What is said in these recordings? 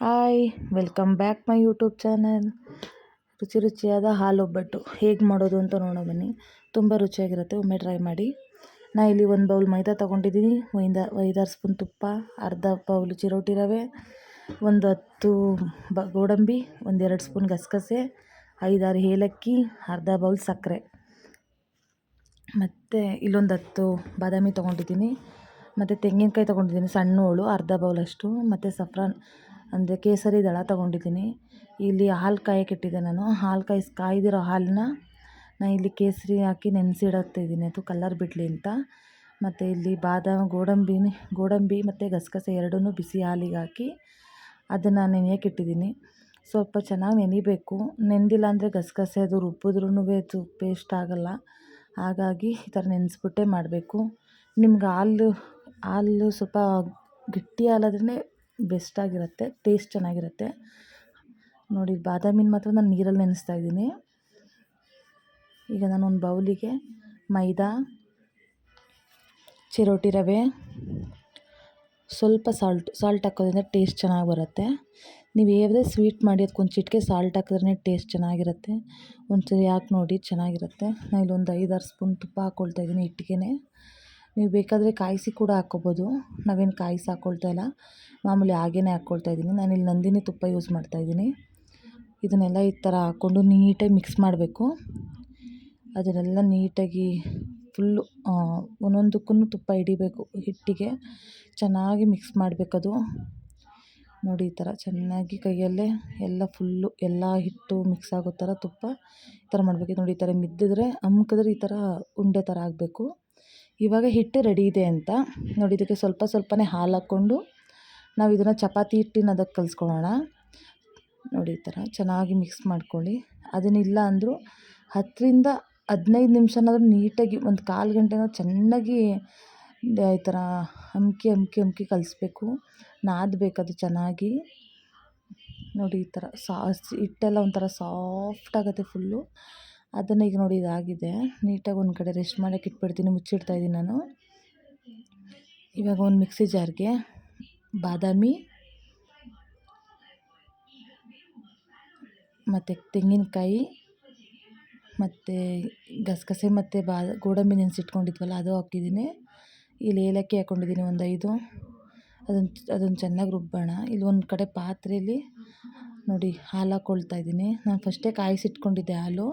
Hi, welcome back my YouTube channel. ರುಚಿಯಾದ ಹಾಲು ಒಬ್ಬಟ್ಟು ಹೇಗೆ ಮಾಡೋದು ಅಂತ ನೋಡೋ ಬನ್ನಿ. ತುಂಬ ರುಚಿಯಾಗಿರುತ್ತೆ, ಒಮ್ಮೆ ಟ್ರೈ ಮಾಡಿ. ನಾ ಇಲ್ಲಿ ಒಂದು ಬೌಲ್ ಮೈದಾ ತೊಗೊಂಡಿದ್ದೀನಿ, 5-6 ಸ್ಪೂನ್ ತುಪ್ಪ, ಅರ್ಧ ಬೌಲ್ ಚಿರೋಟಿ ರವೆ, ಒಂದು 10 ಗೋಡಂಬಿ, 1-2 ಸ್ಪೂನ್ ಗಸಗಸೆ, 5-6 ಏಲಕ್ಕಿ, ಅರ್ಧ ಬೌಲ್ ಸಕ್ಕರೆ, ಮತ್ತು ಇಲ್ಲೊಂದು 10 ಬಾದಾಮಿ ತೊಗೊಂಡಿದ್ದೀನಿ, ಮತ್ತು ತೆಂಗಿನಕಾಯಿ ತೊಗೊಂಡಿದ್ದೀನಿ ಸಣ್ಣ ಹೋಳು ಅರ್ಧ ಬೌಲಷ್ಟು, ಮತ್ತು ಸಫ್ರಾನ್ ಅಂದರೆ ಕೇಸರಿ ದಳ ತೊಗೊಂಡಿದ್ದೀನಿ. ಇಲ್ಲಿ ಹಾಲು ಕಾಯಕ್ಕಿಟ್ಟಿದ್ದೆ ನಾನು. ಹಾಲು ಕಾಯ್ದಿರೋ ಹಾಲನ್ನ ನಾನು ಇಲ್ಲಿ ಕೇಸರಿ ಹಾಕಿ ನೆನೆಸಿಡತ್ತಿದ್ದೀನಿ, ಅದು ಕಲರ್ ಬಿಡಲಿ ಅಂತ. ಮತ್ತು ಇಲ್ಲಿ ಗೋಡಂಬಿ ಮತ್ತು ಗಸಗಸೆ ಎರಡನ್ನೂ ಬಿಸಿ ಹಾಲಿಗೆ ಹಾಕಿ ಅದನ್ನು ನೆನೆಯೋಕ್ಕಿಟ್ಟಿದ್ದೀನಿ. ಸ್ವಲ್ಪ ಚೆನ್ನಾಗಿ ನೆನಿಬೇಕು. ನೆಂದಿಲ್ಲ ಅಂದರೆ ಗಸಗಸೆ ಅದು ರುಬ್ಬಿದ್ರೂ ಅದು ಪೇಸ್ಟ್ ಆಗೋಲ್ಲ. ಹಾಗಾಗಿ ಈ ಥರ ನೆನೆಸ್ಬಿಟ್ಟೆ ಮಾಡಬೇಕು. ನಿಮ್ಗೆ ಹಾಲು ಸ್ವಲ್ಪ ಗಟ್ಟಿ ಹಾಲಾದ್ರೇ ಬೆಸ್ಟಾಗಿರುತ್ತೆ, ಟೇಸ್ಟ್ ಚೆನ್ನಾಗಿರುತ್ತೆ. ನೋಡಿ, ಬಾದಾಮಿನ ಮಾತ್ರ ನಾನು ನೀರಲ್ಲಿ ನೆನೆಸ್ತಾ ಇದ್ದೀನಿ. ಈಗ ನಾನು ಒಂದು ಬೌಲಿಗೆ ಮೈದಾ, ಚಿರೋಟಿ ರವೆ, ಸ್ವಲ್ಪ ಸಾಲ್ಟ್ ಹಾಕೋದ್ರಿಂದ ಟೇಸ್ಟ್ ಚೆನ್ನಾಗಿ ಬರುತ್ತೆ. ನೀವು ಯಾವುದೇ ಸ್ವೀಟ್ ಮಾಡಿ ಅದಕ್ಕೊಂದು ಚಿಟಿಕೆ ಸಾಲ್ಟ್ ಹಾಕಿದ್ರೇ ಟೇಸ್ಟ್ ಚೆನ್ನಾಗಿರುತ್ತೆ. ಒಂದ್ಸರಿ ಹಾಕಿ ನೋಡಿ, ಚೆನ್ನಾಗಿರುತ್ತೆ. ನಾನು ಇಲ್ಲೊಂದು 5-6 ಸ್ಪೂನ್ ತುಪ್ಪ ಹಾಕ್ಕೊಳ್ತಾ ಇದ್ದೀನಿ ಹಿಟ್ಟಿಗೆ. ನೀವು ಬೇಕಾದರೆ ಕಾಯಿಸಿ ಕೂಡ ಹಾಕ್ಕೊಬೋದು. ನಾವೇನು ಕಾಯಿಸಿ ಹಾಕ್ಕೊಳ್ತಾ ಇಲ್ಲ, ಮಾಮೂಲಿ ಹಾಗೇ ಹಾಕ್ಕೊಳ್ತಾ ಇದ್ದೀನಿ. ನಾನಿಲ್ಲಿ ನಂದಿನಿ ತುಪ್ಪ ಯೂಸ್ ಮಾಡ್ತಾಯಿದ್ದೀನಿ. ಇದನ್ನೆಲ್ಲ ಈ ಥರ ಹಾಕ್ಕೊಂಡು ನೀಟಾಗಿ ಮಿಕ್ಸ್ ಮಾಡಬೇಕು. ಅದನ್ನೆಲ್ಲ ನೀಟಾಗಿ ಫುಲ್ಲು ಒಂದೊಂದಕ್ಕೂ ತುಪ್ಪ ಹಿಡಿಬೇಕು ಹಿಟ್ಟಿಗೆ. ಚೆನ್ನಾಗಿ ಮಿಕ್ಸ್ ಮಾಡಬೇಕದು. ನೋಡಿ, ಈ ಥರ ಚೆನ್ನಾಗಿ ಕೈಯಲ್ಲೇ ಎಲ್ಲ ಫುಲ್ಲು ಎಲ್ಲ ಹಿಟ್ಟು ಮಿಕ್ಸ್ ಆಗೋ ಥರ ತುಪ್ಪ ಈ ಥರ ಮಾಡಬೇಕು. ನೋಡಿ, ಈ ಥರ ಮಿದ್ದಿದ್ರೆ ಅಮ್ಕಿದ್ರೆ ಈ ಥರ ಉಂಡೆ ಥರ ಆಗಬೇಕು. ಇವಾಗ ಹಿಟ್ಟು ರೆಡಿ ಇದೆ ಅಂತ ನೋಡಿ. ಇದಕ್ಕೆ ಸ್ವಲ್ಪನೇ ಹಾಲು ಹಾಕ್ಕೊಂಡು ನಾವು ಇದನ್ನು ಚಪಾತಿ ಹಿಟ್ಟಿನ ಅದಕ್ಕೆ ಕಲಿಸ್ಕೊಳ್ಳೋಣ. ನೋಡಿ, ಈ ಥರ ಚೆನ್ನಾಗಿ ಮಿಕ್ಸ್ ಮಾಡ್ಕೊಳ್ಳಿ. ಅದನ್ನಿಲ್ಲ ಅಂದರೂ 10-15 ನಿಮಿಷನಾದ್ರೂ ನೀಟಾಗಿ ಒಂದು 1/4 ಗಂಟೆನೋ ಚೆನ್ನಾಗಿ ಈ ಥರ ಅಮ್ಕಿ ಕಲಿಸ್ಬೇಕು, ನಾದಬೇಕದು ಚೆನ್ನಾಗಿ. ನೋಡಿ, ಈ ಥರ ಹಿಟ್ಟೆಲ್ಲ ಒಂಥರ ಸಾಫ್ಟ್ ಆಗುತ್ತೆ ಫುಲ್ಲು. ಅದನ್ನು ಈಗ ನೋಡಿ, ಇದಾಗಿದೆ. ನೀಟಾಗಿ ಒಂದು ಕಡೆ ರೆಸ್ಟ್ ಮಾಡೋಕ್ಕೆ ಇಟ್ಬಿಡ್ತೀನಿ, ಮುಚ್ಚಿಡ್ತಾಯಿದ್ದೀನಿ ನಾನು. ಇವಾಗ ಒಂದು ಮಿಕ್ಸಿ ಜಾರ್ಗೆ ಬಾದಾಮಿ ಮತ್ತು ತೆಂಗಿನಕಾಯಿ ಮತ್ತು ಗಸಗಸೆ ಮತ್ತು ಗೋಡಂಬಿ ನೆನೆಸಿಟ್ಕೊಂಡಿದ್ವಲ್ಲ ಅದು ಹಾಕಿದ್ದೀನಿ. ಇಲ್ಲಿ ಏಲಕ್ಕಿ ಹಾಕ್ಕೊಂಡಿದ್ದೀನಿ ಒಂದು 5. ಅದನ್ನು ಚೆನ್ನಾಗಿ ರುಬ್ಬೋಣ. ಇಲ್ಲಿ ಒಂದು ಕಡೆ ಪಾತ್ರೆಯಲ್ಲಿ ನೋಡಿ ಹಾಲು ಹಾಕ್ಕೊಳ್ತಾ ಇದ್ದೀನಿ. ನಾನು ಫಸ್ಟೇ ಕಾಯಿಸಿಟ್ಕೊಂಡಿದ್ದೆ ಹಾಲು.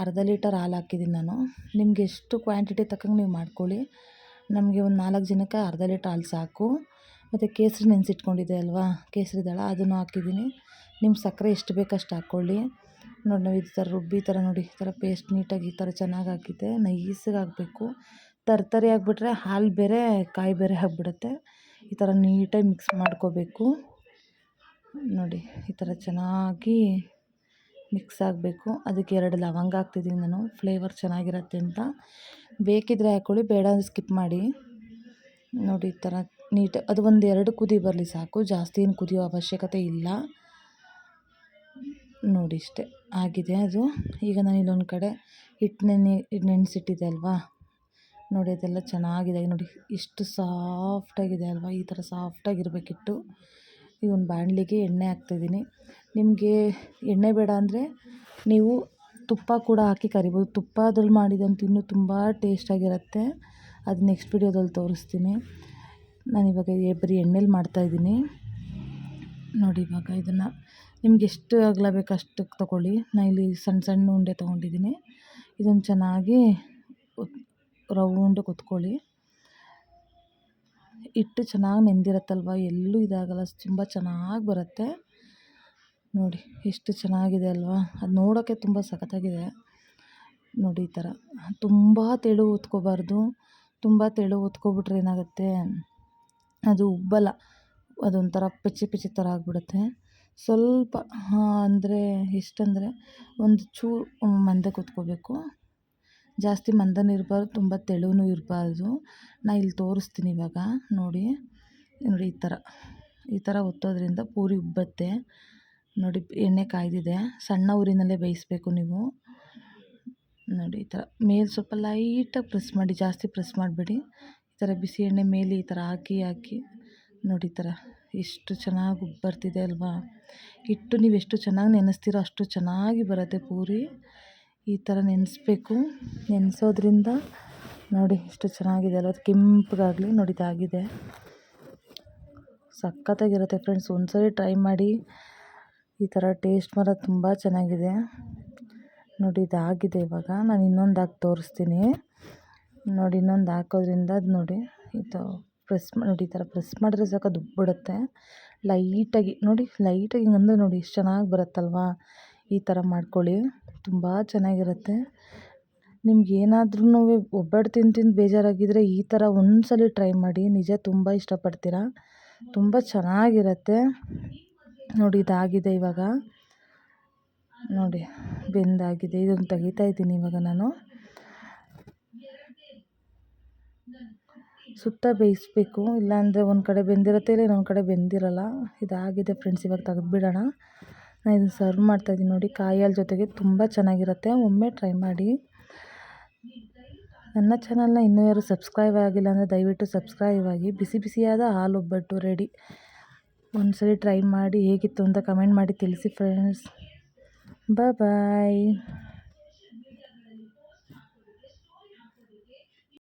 ಅರ್ಧ ಲೀಟರ್ ಹಾಲು ಹಾಕಿದ್ದೀನಿ ನಾನು. ನಿಮ್ಗೆ ಎಷ್ಟು ಕ್ವಾಂಟಿಟಿ ತಕ್ಕಂಗೆ ನೀವು ಮಾಡ್ಕೊಳ್ಳಿ. ನಮಗೆ ಒಂದು 4 ಜನಕ್ಕೆ ಅರ್ಧ ಲೀಟರ್ ಹಾಲು ಸಾಕು. ಮತ್ತು ಕೇಸರಿ ನೆನೆಸಿಟ್ಕೊಂಡಿದ್ದೆ ಅಲ್ವಾ, ಕೇಸರಿ ದಳ, ಅದನ್ನು ಹಾಕಿದ್ದೀನಿ. ನಿಮ್ಗೆ ಸಕ್ಕರೆ ಎಷ್ಟು ಬೇಕೋ ಅಷ್ಟು ಹಾಕ್ಕೊಳ್ಳಿ. ನೋಡಿ, ನಾವು ಈ ಥರ ರುಬ್ಬಿ ಈ ಥರ ನೋಡಿ, ಈ ಥರ ಪೇಸ್ಟ್ ನೀಟಾಗಿ ಈ ಥರ ಚೆನ್ನಾಗಿ ಹಾಕಿದ್ದೆ. ನೈಸಾಗಿ ಆಗಬೇಕು. ತರಿ ಆಗಿಬಿಟ್ರೆ ಹಾಲು ಬೇರೆ ಕಾಯಿ ಬೇರೆ ಆಗಿಬಿಡುತ್ತೆ. ಈ ಥರ ನೀಟಾಗಿ ಮಿಕ್ಸ್ ಮಾಡ್ಕೋಬೇಕು. ನೋಡಿ, ಈ ಥರ ಚೆನ್ನಾಗಿ ಮಿಕ್ಸ್ ಆಗಬೇಕು. ಅದಕ್ಕೆ 2 ಲವಂಗ ಹಾಕ್ತಿದ್ದೀನಿ ನಾನು, ಫ್ಲೇವರ್ ಚೆನ್ನಾಗಿರುತ್ತೆ ಅಂತ. ಬೇಕಿದ್ದರೆ ಹಾಕ್ಕೊಳ್ಳಿ, ಬೇಡ ಅಂದರೆ ಸ್ಕಿಪ್ ಮಾಡಿ. ನೋಡಿ, ಈ ಥರ ಅದು 1-2 ಕುದಿ ಬರಲಿ ಸಾಕು, ಜಾಸ್ತಿ ಏನು ಕುದಿಯೋ ಅವಶ್ಯಕತೆ ಇಲ್ಲ. ನೋಡಿ, ಇಷ್ಟೇ ಆಗಿದೆ ಅದು. ಈಗ ನಾನು ಇಲ್ಲೊಂದು ಕಡೆ ಹಿಟ್ಟು ನೆನೆಸಿಟ್ಟಿದ್ದೆ ಅಲ್ವಾ, ನೋಡಿ ಅದೆಲ್ಲ ಚೆನ್ನಾಗಿದೆ. ನೋಡಿ, ಇಷ್ಟು ಸಾಫ್ಟಾಗಿದೆ ಅಲ್ವಾ, ಈ ಥರ ಸಾಫ್ಟಾಗಿರ್ಬೇಕು ಹಿಟ್ಟು. ಈಗ ಒಂದು ಬಾಣಲಿಗೆ ಎಣ್ಣೆ ಹಾಕ್ತಾಯಿದ್ದೀನಿ. ನಿಮಗೆ ಎಣ್ಣೆ ಬೇಡ ಅಂದರೆ ನೀವು ತುಪ್ಪ ಕೂಡ ಹಾಕಿ ಕರಿಬೋದು. ತುಪ್ಪದಲ್ಲಿ ಮಾಡಿದಂತೂ ಇನ್ನೂ ತುಂಬ ಟೇಸ್ಟಾಗಿರುತ್ತೆ. ಅದು ನೆಕ್ಸ್ಟ್ ವಿಡಿಯೋದಲ್ಲಿ ತೋರಿಸ್ತೀನಿ. ನಾನಿವಾಗ ಬರೀ ಎಣ್ಣೆಲಿ ಮಾಡ್ತಾಯಿದ್ದೀನಿ. ನೋಡಿ, ಇವಾಗ ಇದನ್ನು ನಿಮ್ಗೆ ಎಷ್ಟು ಅಗಲ ಬೇಕು ಅಷ್ಟಕ್ಕೆ ತೊಗೊಳ್ಳಿ. ನಾನು ಇಲ್ಲಿ ಸಣ್ಣ ಉಂಡೆ ತೊಗೊಂಡಿದ್ದೀನಿ. ಇದನ್ನು ಚೆನ್ನಾಗಿ ರೌಂಡ್ ಕುತ್ಕೊಳ್ಳಿ. ಹಿಟ್ಟು ಚೆನ್ನಾಗಿ ನೆಂದಿರುತ್ತಲ್ವ, ಎಲ್ಲೂ ಇದಾಗಲ್ಲ, ತುಂಬ ಚೆನ್ನಾಗಿ ಬರುತ್ತೆ. ನೋಡಿ, ಎಷ್ಟು ಚೆನ್ನಾಗಿದೆ ಅಲ್ವಾ. ಅದು ನೋಡೋಕ್ಕೆ ತುಂಬ ಸಖತ್ತಾಗಿದೆ. ನೋಡಿ, ಈ ಥರ ತುಂಬ ತೆಳು ಹೊತ್ಕೋಬಾರ್ದು. ತುಂಬ ತೆಳು ಹೊತ್ಕೊಬಿಟ್ರೆ ಏನಾಗುತ್ತೆ, ಅದು ಉಬ್ಬಲ್ಲ, ಅದೊಂಥರ ಪಿಚಿ ಥರ ಆಗಿಬಿಡುತ್ತೆ. ಸ್ವಲ್ಪ ಅಂದರೆ ಎಷ್ಟಂದರೆ ಒಂದು ಚೂರು ಮಂದಕ್ಕೆ ಹೊತ್ಕೋಬೇಕು. ಜಾಸ್ತಿ ಮಂದನೂ ಇರಬಾರ್ದು, ತುಂಬ ತೆಳುವೂ ಇರಬಾರ್ದು. ನಾನು ಇಲ್ಲಿ ತೋರಿಸ್ತೀನಿ ಇವಾಗ. ನೋಡಿ, ಈ ಥರ ಒತ್ತೋದ್ರಿಂದ ಪೂರಿ ಉಬ್ಬತ್ತೆ. ನೋಡಿ, ಎಣ್ಣೆ ಕಾಯ್ದಿದೆ. ಸಣ್ಣ ಉರಿನಲ್ಲೇ ಬೇಯಿಸಬೇಕು ನೀವು. ನೋಡಿ, ಈ ಥರ ಮೇಲೆ ಸ್ವಲ್ಪ ಲೈಟಾಗಿ ಪ್ರೆಸ್ ಮಾಡಿ, ಜಾಸ್ತಿ ಪ್ರೆಸ್ ಮಾಡಬೇಡಿ. ಈ ಥರ ಬಿಸಿ ಎಣ್ಣೆ ಮೇಲೆ ಈ ಥರ ಹಾಕಿ ನೋಡಿ, ಈ ಥರ ಎಷ್ಟು ಚೆನ್ನಾಗಿ ಉಬ್ಬಿ ಬರ್ತಿದೆ ಅಲ್ವಾ. ಹಿಟ್ಟು ನೀವು ಎಷ್ಟು ಚೆನ್ನಾಗಿ ನೆನೆಸ್ತೀರೋ ಅಷ್ಟು ಚೆನ್ನಾಗಿ ಬರುತ್ತೆ ಪೂರಿ. ಈ ಥರ ನೆನೆಸ್ಬೇಕು. ನೆನೆಸೋದ್ರಿಂದ ನೋಡಿ ಎಷ್ಟು ಚೆನ್ನಾಗಿದೆ ಅಲ್ಲ, ಅದು ಕೆಂಪಗಾಗಲಿ. ನೋಡಿ ಇದಾಗಿದೆ, ಸಖತ್ತಾಗಿರುತ್ತೆ ಫ್ರೆಂಡ್ಸ್. ಒಂದ್ಸರಿ ಟ್ರೈ ಮಾಡಿ, ಈ ಥರ ಟೇಸ್ಟ್ ಮಾಡೋದು ತುಂಬ ಚೆನ್ನಾಗಿದೆ. ನೋಡಿ ಇದಾಗಿದೆ. ಇವಾಗ ನಾನು ಇನ್ನೊಂದು ಹಾಕಿ ತೋರಿಸ್ತೀನಿ ನೋಡಿ. ಇನ್ನೊಂದು ಹಾಕೋದ್ರಿಂದ ಅದು ನೋಡಿ ಇದು ಪ್ರೆಸ್ ನೋಡಿ, ಈ ಥರ ಪ್ರೆಸ್ ಮಾಡಿದ್ರೆ ಸಾಕು ಅದು ಉಬ್ಬಿಬಿಡುತ್ತೆ ಲೈಟಾಗಿ. ನೋಡಿ ಲೈಟಾಗಿ ಹಿಂಗಂದ್ರೆ ನೋಡಿ ಎಷ್ಟು ಚೆನ್ನಾಗಿ ಬರುತ್ತಲ್ವಾ. ಈ ಥರ ಮಾಡ್ಕೊಳ್ಳಿ, ತುಂಬ ಚೆನ್ನಾಗಿರುತ್ತೆ. ನಿಮ್ಗೆ ಏನಾದ್ರೂ ಒಬ್ಬಟ್ಟು ತಿಂದು ಬೇಜಾರಾಗಿದ್ದರೆ ಈ ಥರ ಒಂದ್ಸಲ ಟ್ರೈ ಮಾಡಿ, ನಿಜ ತುಂಬ ಇಷ್ಟಪಡ್ತೀರಾ. ತುಂಬ ಚೆನ್ನಾಗಿರುತ್ತೆ. ನೋಡಿ ಇದಾಗಿದೆ ಇವಾಗ. ನೋಡಿ ಬೆಂದಾಗಿದೆ. ಇದನ್ನು ತೆಗಿತಾ ಇದ್ದೀನಿ ಇವಾಗ ನಾನು. ಸುತ್ತ ಬೇಯಿಸ್ಬೇಕು, ಇಲ್ಲಾಂದರೆ ಒಂದು ಕಡೆ ಬೆಂದಿರುತ್ತೆ, ಇಲ್ಲ ಇನ್ನೊಂದು ಕಡೆ ಬೆಂದಿರಲ್ಲ. ಇದಾಗಿದೆ ಫ್ರೆಂಡ್ಸ್. ಇವಾಗ ತೆಗೆದುಬಿಡೋಣ. ನಾನು ಇದನ್ನು ಸರ್ವ್ ಮಾಡ್ತಾಯಿದ್ದೀನಿ ನೋಡಿ, ಕಾಯಿ ಹಾಲು ಜೊತೆಗೆ ತುಂಬ ಚೆನ್ನಾಗಿರುತ್ತೆ. ಒಮ್ಮೆ ಟ್ರೈ ಮಾಡಿ. ನನ್ನ ಚಾನಲ್ನ ಇನ್ನೂ ಯಾರು ಸಬ್ಸ್ಕ್ರೈಬ್ ಆಗಿಲ್ಲ ಅಂದರೆ ದಯವಿಟ್ಟು ಸಬ್ಸ್ಕ್ರೈಬ್ ಆಗಿ. ಬಿಸಿ ಬಿಸಿಯಾದ ಹಾಲು ಒಬ್ಬಟ್ಟು ರೆಡಿ. ಒಂದ್ಸರಿ ಟ್ರೈ ಮಾಡಿ ಹೇಗಿತ್ತು ಅಂತ ಕಮೆಂಟ್ ಮಾಡಿ ತಿಳಿಸಿ ಫ್ರೆಂಡ್ಸ್. ಬಾಯ್.